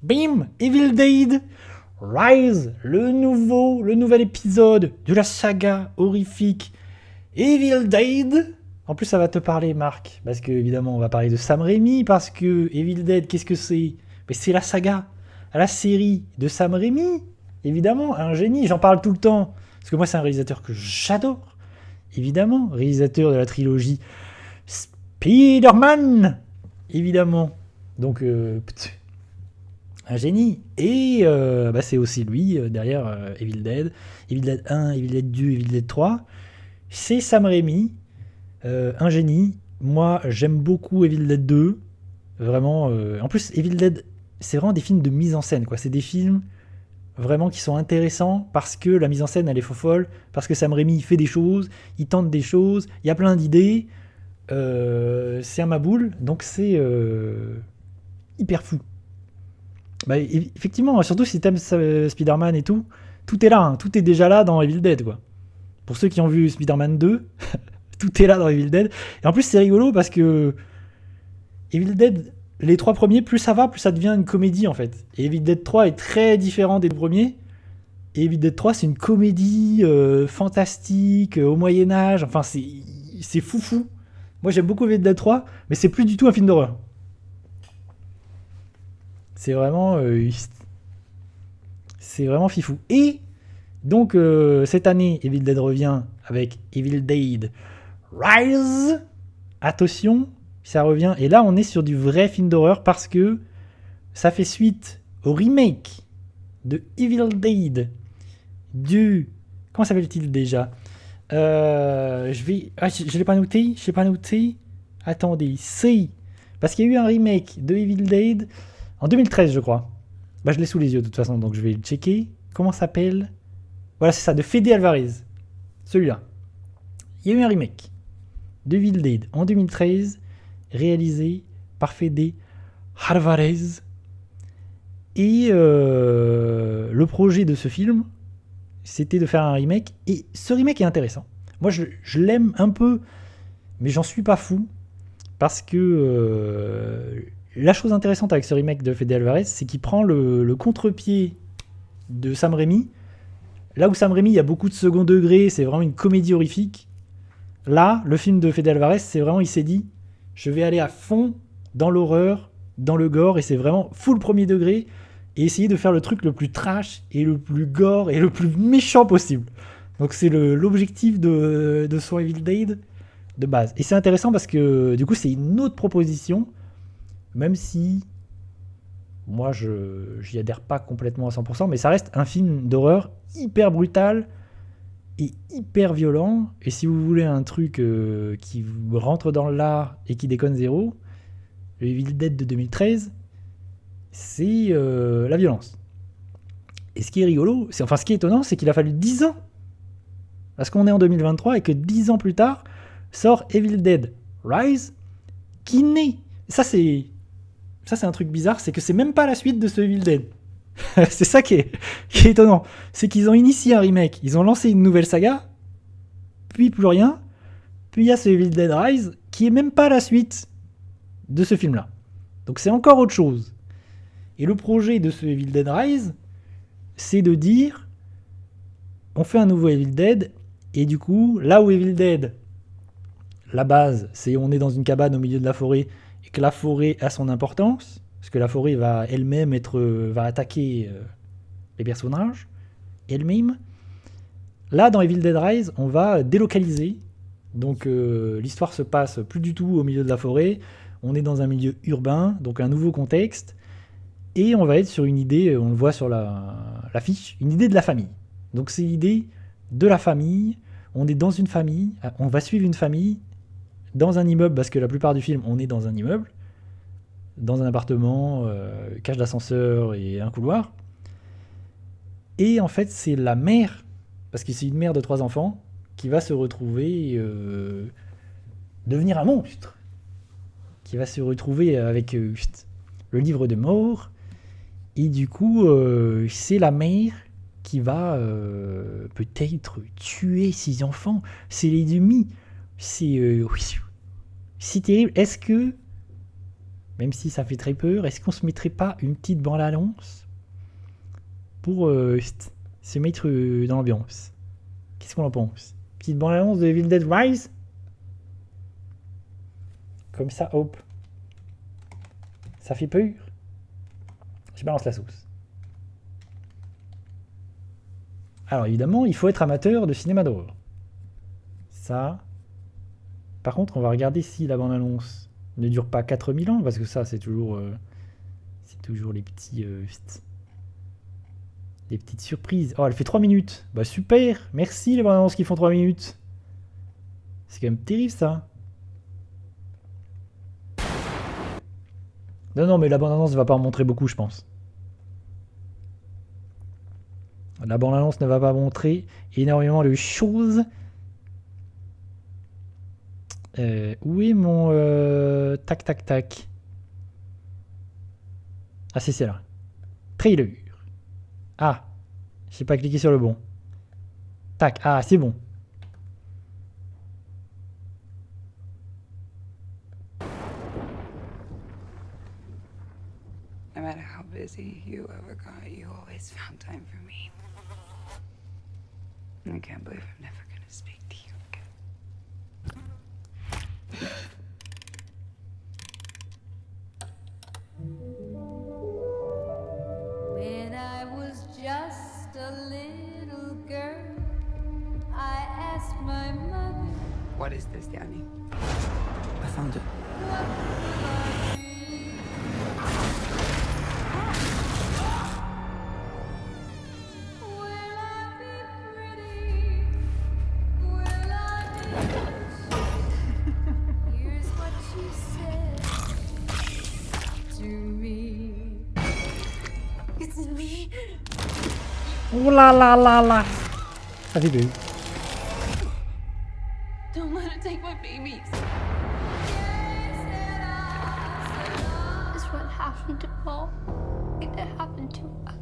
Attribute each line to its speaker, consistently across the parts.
Speaker 1: Bim, Evil Dead Rise, le nouvel épisode de la saga horrifique Evil Dead. En plus, ça va te parler, Marc, parce que évidemment, on va parler de Sam Raimi, parce que Evil Dead, qu'est-ce que c'est? Mais c'est la saga, la série de Sam Raimi, évidemment, un génie, j'en parle tout le temps, parce que moi, c'est un réalisateur que j'adore, évidemment, réalisateur de la trilogie Spider-Man, évidemment. Donc, un génie. Et c'est aussi lui, derrière Evil Dead. Evil Dead 1, Evil Dead 2, Evil Dead 3. C'est Sam Raimi, un génie. Moi, j'aime beaucoup Evil Dead 2. Vraiment. En plus, Evil Dead, c'est vraiment des films de mise en scène, quoi. C'est des films vraiment qui sont intéressants parce que la mise en scène, elle est faux folle. Parce que Sam Raimi, il fait des choses, il tente des choses, il y a plein d'idées. C'est un maboule, donc c'est hyper fou. Bah, effectivement, surtout si t'aimes Spider-Man et tout est là, hein, tout est déjà là dans Evil Dead, quoi. Pour ceux qui ont vu Spider-Man 2, tout est là dans Evil Dead. Et en plus, c'est rigolo parce que Evil Dead, les trois premiers, plus ça va, plus ça devient une comédie, en fait. Et Evil Dead 3 est très différent des deux premiers. Et Evil Dead 3, c'est une comédie fantastique, au Moyen-Âge. Enfin, c'est foufou. Moi, j'aime beaucoup Evil Dead 3, mais c'est plus du tout un film d'horreur. C'est vraiment, c'est vraiment fifou. Et donc, cette année, Evil Dead revient avec Evil Dead Rise. Attention, ça revient. Et là, on est sur du vrai film d'horreur parce que ça fait suite au remake de Evil Dead du... Comment s'appelle-t-il déjà Je vais... Ah, je l'ai pas noté. Je l'ai pas noté. Attendez, c'est... Parce qu'il y a eu un remake de Evil Dead en 2013, je crois. Bah, je l'ai sous les yeux de toute façon, donc je vais le checker. Comment s'appelle? Voilà, c'est ça, de Fede Alvarez. Celui-là. Il y a eu un remake de Evil Dead en 2013, réalisé par Fede Alvarez. Et le projet de ce film, c'était de faire un remake. Et ce remake est intéressant. Moi, je l'aime un peu, mais j'en suis pas fou. Parce que la chose intéressante avec ce remake de Fede Alvarez, c'est qu'il prend le contre-pied de Sam Raimi. Là où Sam Raimi, il y a beaucoup de second degré, c'est vraiment une comédie horrifique. Là, le film de Fede Alvarez, c'est vraiment, il s'est dit, je vais aller à fond dans l'horreur, dans le gore, et c'est vraiment full premier degré, et essayer de faire le truc le plus trash, et le plus gore, et le plus méchant possible. Donc c'est l'objectif de son Evil Dead de base. Et c'est intéressant parce que, du coup, c'est une autre proposition, même si moi, j'y adhère pas complètement à 100%, mais ça reste un film d'horreur hyper brutal et hyper violent. Et si vous voulez un truc qui vous rentre dans l'art et qui déconne zéro, le Evil Dead de 2013, c'est la violence. Et ce qui est rigolo, enfin ce qui est étonnant, c'est qu'il a fallu 10 ans. Parce qu'on est en 2023 et que 10 ans plus tard, sort Evil Dead Rise, qui naît. Ça, c'est un truc bizarre, c'est que c'est même pas la suite de ce Evil Dead. C'est ça qui est étonnant. C'est qu'ils ont initié un remake, ils ont lancé une nouvelle saga, puis plus rien, puis il y a ce Evil Dead Rise, qui est même pas la suite de ce film-là. Donc c'est encore autre chose. Et le projet de ce Evil Dead Rise, c'est de dire, on fait un nouveau Evil Dead, et du coup, là où Evil Dead, la base, c'est on est dans une cabane au milieu de la forêt, et que la forêt a son importance, parce que la forêt va elle-même va attaquer les personnages, elle-même. Là, dans Evil Dead Rise, on va délocaliser. Donc l'histoire se passe plus du tout au milieu de la forêt, on est dans un milieu urbain, donc un nouveau contexte, et on va être sur une idée, on le voit sur l'affiche, une idée de la famille. Donc c'est l'idée de la famille, on est dans une famille, on va suivre une famille dans un immeuble, parce que la plupart du film, on est dans un immeuble, dans un appartement, cage d'ascenseur et un couloir. Et en fait, c'est la mère, parce que c'est une mère de 3 enfants, qui va se retrouver devenir un monstre, qui va se retrouver avec le livre de mort, et du coup, c'est la mère qui va peut-être tuer ses enfants. C'est l'ennemi. C'est terrible. Est-ce que même si ça fait très peur. Est-ce qu'on se mettrait pas une petite bande-annonce pour se mettre dans l'ambiance? Qu'est-ce qu'on en pense? Petite bande-annonce de Evil Dead Rise? Comme ça, hop. Ça fait peur. Je balance la sauce. Alors évidemment, il faut être amateur de cinéma d'horreur. Ça. Par contre, on va regarder si la bande-annonce ne dure pas 4000 ans, parce que ça, c'est toujours les petites surprises. Oh, elle fait 3 minutes. Bah super, merci les bandes-annonces qui font 3 minutes. C'est quand même terrible ça. Non, mais la bande-annonce ne va pas en montrer beaucoup, je pense. La bande-annonce ne va pas montrer énormément de choses. Où est mon... tac, tac, tac. Ah, c'est là. Trailer. Ah, j'ai pas cliqué sur le bon. Tac, ah, c'est bon.
Speaker 2: No matter how busy you ever got, you always found time for me. I can't believe I'm never gonna speak to you again.
Speaker 3: When I was just a little girl, I asked my mother,
Speaker 2: What is this, Danny?
Speaker 4: I found it.
Speaker 3: what will I be? Will I be pretty? Will I be rich? Here's what she said to me. It's me.
Speaker 1: Oh là là là là. Ça fait peur.
Speaker 3: Don't let it take my babies. Is what happened to Paul going to happen to us?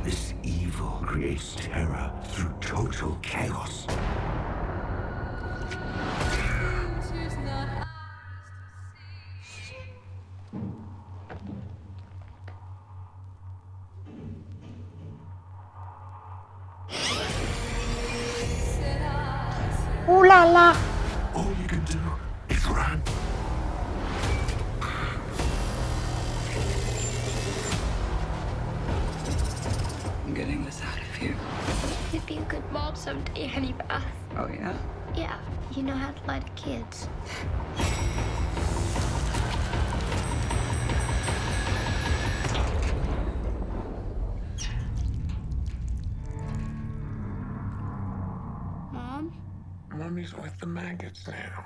Speaker 5: This evil creates terror through total chaos.
Speaker 3: Future's not ours to see. Said I
Speaker 1: Oh là là.
Speaker 5: All you can do is run.
Speaker 2: I'm getting this out of here.
Speaker 6: You'd be a good mom someday, Honey Bath.
Speaker 2: Oh, yeah?
Speaker 6: Yeah, you know how to lie to kids. Mom?
Speaker 5: Mommy's with the maggots now.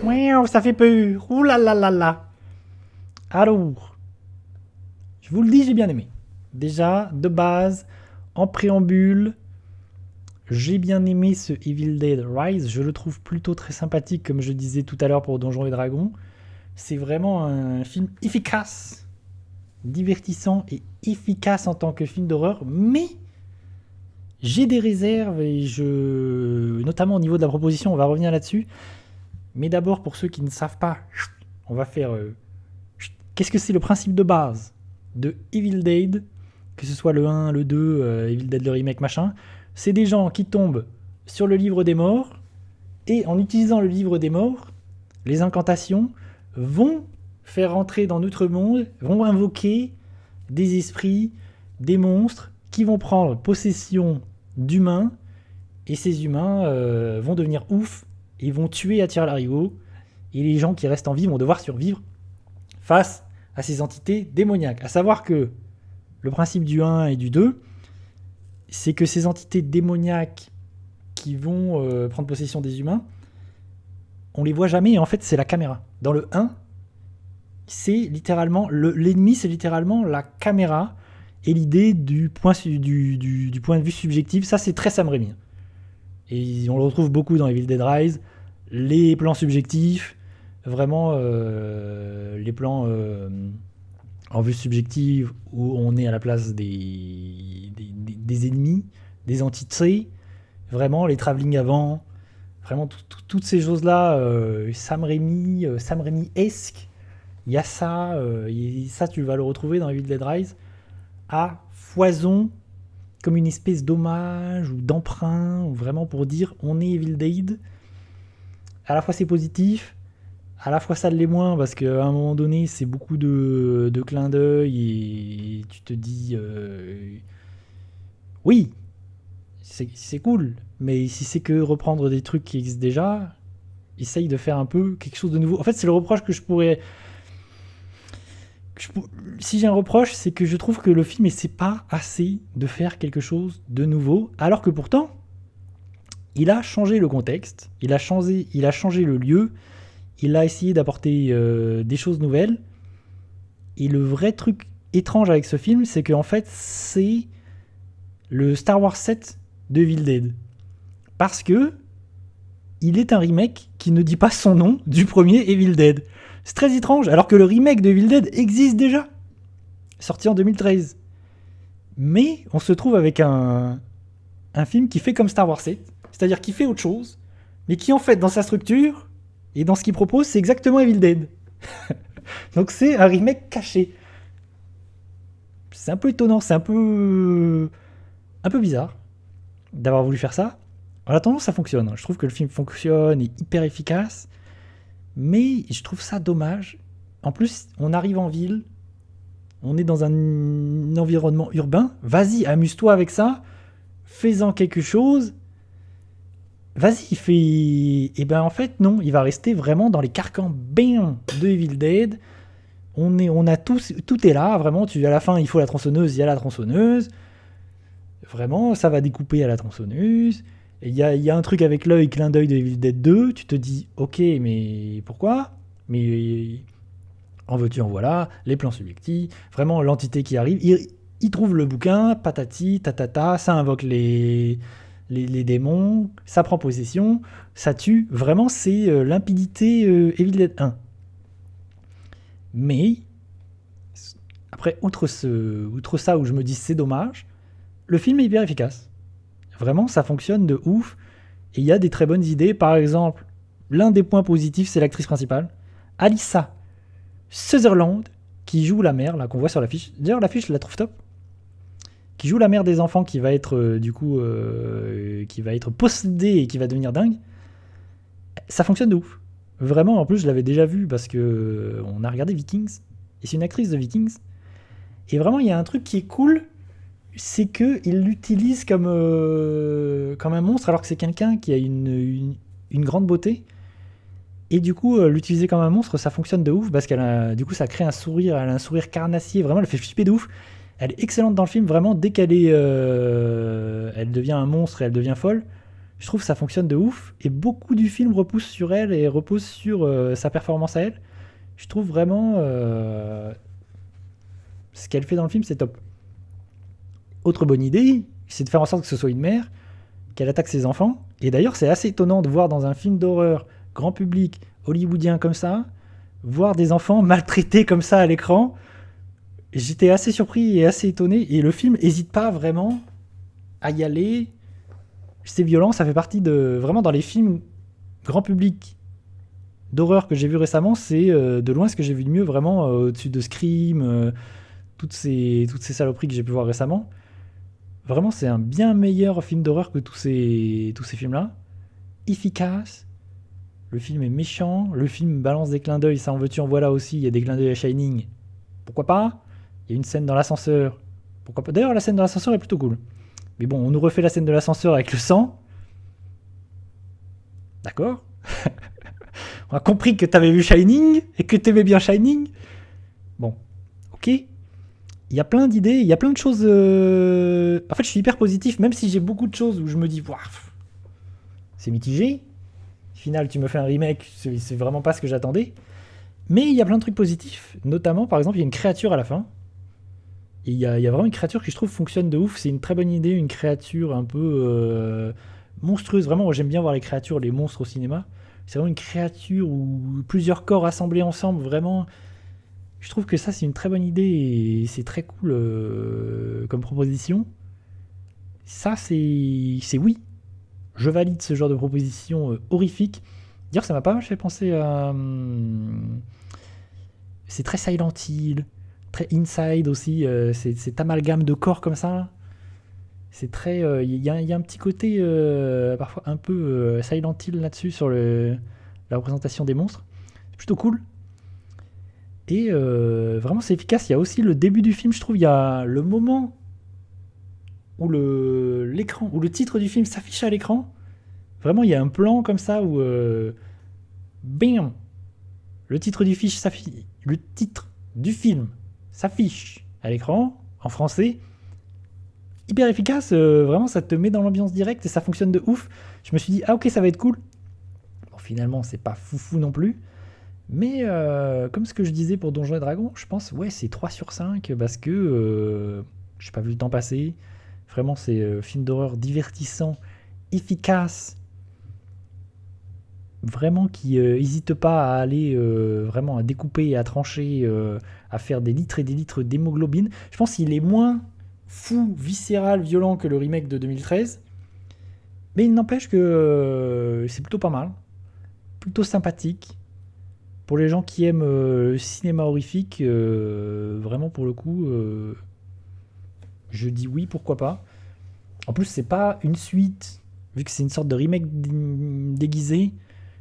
Speaker 1: Miaou, ça fait peur. Ouh là là là là. Alors, je vous le dis, j'ai bien aimé. Déjà, de base, en préambule, j'ai bien aimé ce Evil Dead Rise. Je le trouve plutôt très sympathique, comme je disais tout à l'heure pour Donjons et Dragons. C'est vraiment un film efficace, divertissant et efficace en tant que film d'horreur, mais j'ai des réserves, et notamment au niveau de la proposition, on va revenir là-dessus. Mais d'abord, pour ceux qui ne savent pas, on va faire... qu'est-ce que c'est le principe de base de Evil Dead, que ce soit le 1, le 2, Evil Dead le remake, machin. C'est des gens qui tombent sur le livre des morts, et en utilisant le livre des morts, les incantations vont faire entrer dans notre monde, vont invoquer des esprits, des monstres, qui vont prendre possession d'humains, et ces humains vont devenir ouf, et ils vont tuer à tir-larigot, et les gens qui restent en vie vont devoir survivre face à ces entités démoniaques. À savoir que le principe du 1 et du 2, c'est que ces entités démoniaques qui vont prendre possession des humains, on les voit jamais, et en fait c'est la caméra. Dans le 1, c'est littéralement l'ennemi, c'est littéralement la caméra, et l'idée du point de vue subjectif, ça c'est très Sam Raimi. Et on le retrouve beaucoup dans Evil Dead Rise, les plans subjectifs, vraiment les plans en vue subjective où on est à la place des ennemis, des entités, vraiment les travelling avant, vraiment toutes ces choses-là, Sam Raimi-esque, il y a ça, et ça tu vas le retrouver dans Evil Dead Rise, à foison, comme une espèce d'hommage ou d'emprunt, ou vraiment pour dire on est Evil Dead. À la fois c'est positif, à la fois ça l'est moins, parce qu'à un moment donné c'est beaucoup de clins d'œil et tu te dis oui, c'est cool, mais si c'est que reprendre des trucs qui existent déjà, essaye de faire un peu quelque chose de nouveau. En fait c'est le reproche que je pourrais... Si j'ai un reproche, c'est que je trouve que le film essaie pas assez de faire quelque chose de nouveau, alors que pourtant, il a changé le contexte, il a changé le lieu, il a essayé d'apporter des choses nouvelles. Et le vrai truc étrange avec ce film, c'est qu'en fait, c'est le Star Wars 7 de Evil Dead. Parce que il est un remake qui ne dit pas son nom du premier Evil Dead. C'est très étrange, alors que le remake de Evil Dead existe déjà, sorti en 2013. Mais on se trouve avec un film qui fait comme Star Wars 7, c'est-à-dire qui fait autre chose, mais qui en fait, dans sa structure et dans ce qu'il propose, c'est exactement Evil Dead. Donc c'est un remake caché. C'est un peu étonnant, c'est un peu bizarre d'avoir voulu faire ça. En attendant, ça fonctionne. Je trouve que le film fonctionne, est hyper efficace. Mais je trouve ça dommage. En plus, on arrive en ville, on est dans un environnement urbain. Vas-y, amuse-toi avec ça, fais-en quelque chose. Vas-y, fais... Et ben en fait, non, il va rester vraiment dans les carcans bam de Evil Dead. On a tout est là, vraiment. À la fin, il faut la tronçonneuse, il y a la tronçonneuse. Vraiment, ça va découper à la tronçonneuse. Il y a un truc avec l'œil, clin d'œil de Evil Dead 2, tu te dis, ok, mais pourquoi ? Mais en veux-tu, en voilà, les plans subjectifs, vraiment l'entité qui arrive, il trouve le bouquin, patati, tatata, ça invoque les démons, ça prend possession, ça tue, vraiment c'est limpidité Evil Dead 1. Mais, après, outre ça où je me dis c'est dommage, le film est hyper efficace. Vraiment, ça fonctionne de ouf. Et il y a des très bonnes idées. Par exemple, l'un des points positifs, c'est l'actrice principale, Alyssa Sutherland, qui joue la mère, là, qu'on voit sur l'affiche. D'ailleurs, l'affiche, je la trouve top. Qui joue la mère des enfants, qui va être, qui va être possédée et qui va devenir dingue. Ça fonctionne de ouf. Vraiment, en plus, je l'avais déjà vu parce que on a regardé Vikings. Et c'est une actrice de Vikings. Et vraiment, il y a un truc qui est cool, c'est qu'il l'utilise comme un monstre, alors que c'est quelqu'un qui a une grande beauté. Et du coup, l'utiliser comme un monstre, ça fonctionne de ouf, parce du coup, ça crée un sourire, elle a un sourire carnassier, vraiment, elle fait flipper de ouf. Elle est excellente dans le film, vraiment, dès qu'elle est, elle devient un monstre et elle devient folle, je trouve que ça fonctionne de ouf. Et beaucoup du film repose sur elle et repose sur sa performance à elle. Je trouve vraiment ce qu'elle fait dans le film, c'est top. Autre bonne idée, c'est de faire en sorte que ce soit une mère, qu'elle attaque ses enfants. Et d'ailleurs, c'est assez étonnant de voir dans un film d'horreur grand public, hollywoodien comme ça, voir des enfants maltraités comme ça à l'écran. J'étais assez surpris et assez étonné. Et le film n'hésite pas vraiment à y aller. C'est violent, ça fait partie de... Vraiment, dans les films grand public d'horreur que j'ai vu récemment, c'est de loin ce que j'ai vu de mieux, vraiment au-dessus de Scream, toutes ces saloperies que j'ai pu voir récemment. Vraiment, c'est un bien meilleur film d'horreur que tous ces films-là. Efficace. Le film est méchant. Le film balance des clins d'œil. Ça en veux-tu, en voilà aussi. Il y a des clins d'œil à Shining. Pourquoi pas ? Il y a une scène dans l'ascenseur. Pourquoi pas ? D'ailleurs, la scène dans l'ascenseur est plutôt cool. Mais bon, on nous refait la scène de l'ascenseur avec le sang. D'accord. On a compris que t'avais vu Shining et que t'aimais bien Shining. Bon, ok. Il y a plein d'idées, il y a plein de choses... En fait, je suis hyper positif, même si j'ai beaucoup de choses où je me dis... C'est mitigé. Au final, tu me fais un remake, c'est vraiment pas ce que j'attendais. Mais il y a plein de trucs positifs. Notamment, par exemple, il y a une créature à la fin. Et il y a vraiment une créature qui, je trouve, fonctionne de ouf. C'est une très bonne idée, une créature un peu monstrueuse. Vraiment, moi, j'aime bien voir les créatures, les monstres au cinéma. C'est vraiment une créature où plusieurs corps assemblés ensemble, vraiment... Je trouve que ça, c'est une très bonne idée et c'est très cool comme proposition. Ça, c'est oui. Je valide ce genre de proposition horrifique. D'ailleurs, ça m'a pas mal fait penser à... c'est très Silent Hill, très Inside aussi. Cet amalgame de corps comme ça. C'est très... Il y a un petit côté parfois un peu Silent Hill là-dessus sur la représentation des monstres. C'est plutôt cool. Et vraiment, c'est efficace. Il y a aussi le début du film, je trouve. Il y a le moment où l'écran, où le titre du film s'affiche à l'écran. Vraiment, il y a un plan comme ça où bam, le titre du film s'affiche à l'écran en français. Hyper efficace, vraiment, ça te met dans l'ambiance directe et ça fonctionne de ouf. Je me suis dit, ah ok, ça va être cool. Bon, finalement, c'est pas foufou non plus. Mais comme ce que je disais pour Donjons et Dragons, je pense, ouais, c'est 3 sur 5 parce que j'ai pas vu le temps passer. Vraiment, c'est film d'horreur divertissant, efficace. Vraiment qui n'hésite pas à aller vraiment à découper et à trancher, à faire des litres et des litres d'hémoglobine. Je pense qu'il est moins fou, viscéral, violent que le remake de 2013. Mais il n'empêche que c'est plutôt pas mal. Plutôt sympathique. Pour les gens qui aiment le cinéma horrifique, vraiment pour le coup, je dis oui, pourquoi pas. En plus, c'est pas une suite, vu que c'est une sorte de remake déguisé.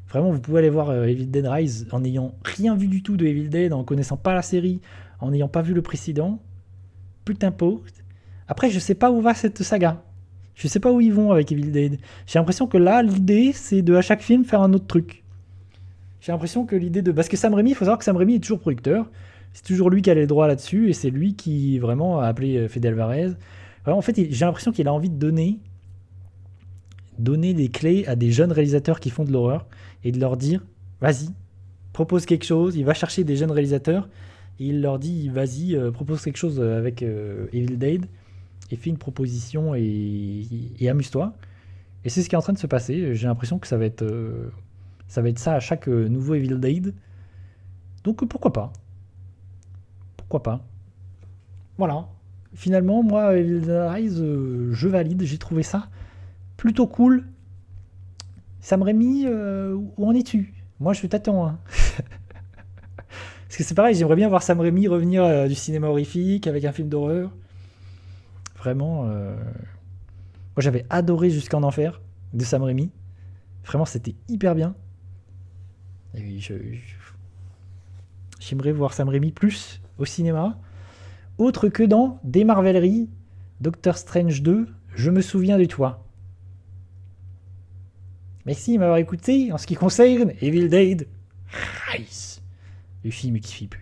Speaker 1: Vraiment, vous pouvez aller voir Evil Dead Rise en n'ayant rien vu du tout de Evil Dead, en connaissant pas la série, en n'ayant pas vu le précédent. Putain pote. Après, je sais pas où va cette saga. Je sais pas où ils vont avec Evil Dead. J'ai l'impression que là, l'idée, c'est de à chaque film faire un autre truc. J'ai l'impression que l'idée de... Parce que Sam Raimi, il faut savoir que Sam Raimi est toujours producteur. C'est toujours lui qui a les droits là-dessus. Et c'est lui qui, vraiment, a appelé Fede Alvarez. Vraiment, en fait, j'ai l'impression qu'il a envie de donner des clés à des jeunes réalisateurs qui font de l'horreur. Et de leur dire, vas-y, propose quelque chose. Il va chercher des jeunes réalisateurs. Et il leur dit, vas-y, propose quelque chose avec Evil Dead. Et fais une proposition et amuse-toi. Et c'est ce qui est en train de se passer. J'ai l'impression que ça va être ça à chaque nouveau Evil Dead. Donc pourquoi pas. Pourquoi pas. Voilà. Finalement, moi, Evil Dead Rise, je valide. J'ai trouvé ça plutôt cool. Sam Raimi, où en es-tu ? Moi, je t'attends. Hein. Parce que c'est pareil, j'aimerais bien voir Sam Raimi revenir du cinéma horrifique avec un film d'horreur. Vraiment, moi j'avais adoré Jusqu'en Enfer de Sam Raimi. Vraiment, c'était hyper bien. Et j'aimerais voir Sam Raimi plus au cinéma. Autre que dans des Marveleries, Doctor Strange 2, Je me souviens de toi. Merci de m'avoir écouté en ce qui concerne Evil Dead Rise, le film qui fait peur.